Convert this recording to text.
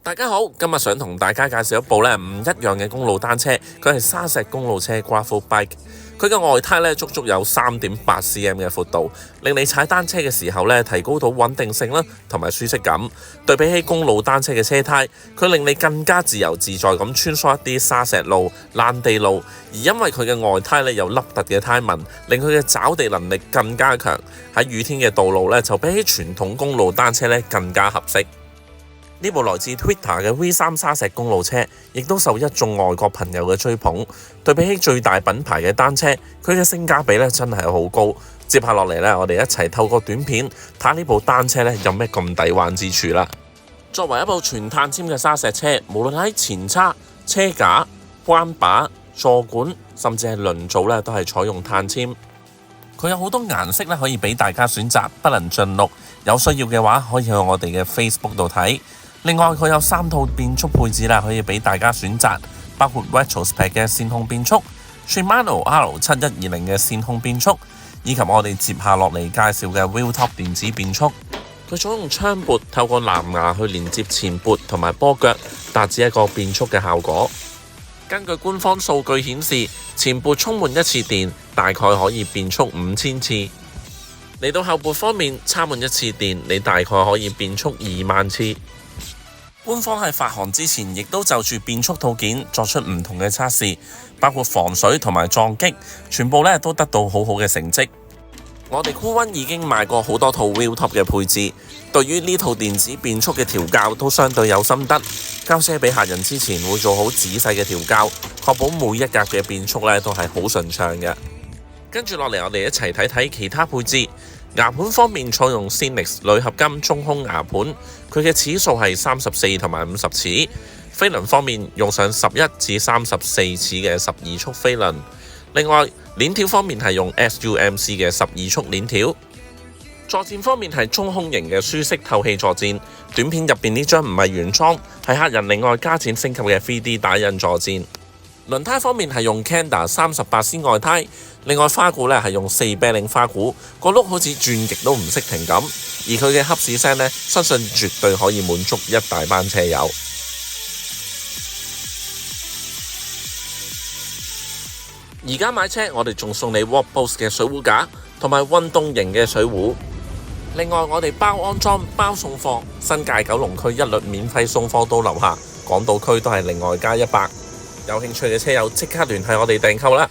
大家好，今日想同大家介紹一部唔一樣嘅公路單車，佢係沙石公路車 Gravel Bike。佢嘅外胎足足有3.8 cm 嘅闊度，令你踩單車嘅時候提高到穩定性啦，同埋舒適感。對比起公路單車嘅車胎，佢令你更加自由自在咁穿梭一啲沙石路、爛地路。而因為佢嘅外胎有凹凸嘅胎紋，令佢嘅抓地能力更加強。喺雨天嘅道路就比起傳統公路單車更加合適。呢部來自 Twitter 嘅 V3 沙石公路車，亦都受一眾外國朋友嘅追捧。對比起最大品牌嘅單車，佢嘅性價比真係好高。接下落嚟我哋一齊透過短片睇下呢部單車有咩咁抵玩之處啦。作為一部全碳纖嘅沙石車，無論喺前叉、車架、關把、座管，甚至係輪組都係採用碳纖。佢有好多顏色可以俾大家選擇，不能盡錄。有需要嘅話，可以去我哋嘅 Facebook 度睇。另外，佢有3套變速配置可以俾大家選擇，包括 Retrospec 嘅線控變速、Shimano R7120 嘅線控變速，以及我哋接下落嚟介紹嘅 Wheeltop 電子變速。佢採用槍撥透過藍牙去連接前撥同埋波腳，達至一個變速嘅效果。根據官方數據顯示，前撥充滿1次電大概可以變速5000次。嚟到後撥方面，插滿1次電，你大概可以變速2萬次。官方喺發行之前，亦都就住變速套件作出唔同嘅測試，包括防水同埋撞擊，全部都得到好好嘅成績。我哋 Coolone 已經買過好多套 Wheeltop 嘅配置，對於呢套電子變速嘅調校都相對有心得。交車俾客人之前會做好仔細嘅調校，確保每一格嘅變速都係好順暢嘅。跟住落嚟，我哋一齊睇睇其他配置。牙盤方面採用 Sinix 鋁合金中空牙盤，佢嘅齒數係34同埋50齒。飛輪方面用上11至34齒嘅12速飛輪。另外鏈條方面係用 SUMC 嘅12速鏈條。坐墊方面係中空型嘅舒適透氣坐墊。短片入邊呢張唔係原裝，係客人另外加錢升級嘅 3D 打印坐墊。輪胎方面係用 Kenda 38C 外胎，另外花鼓係用4啤令花鼓，個轆好似轉極都唔識停咁，而佢嘅恰屎聲相信絕對可以滿足一大班車友。而家買車，我哋仲送你 Workboss 嘅水壺架同埋運動型嘅水壺。另外，我哋包安裝、包送貨，新界九龍區一律免費送貨到樓下，港島區都係另外加100。有興趣嘅車友即刻聯繫我哋訂購啦！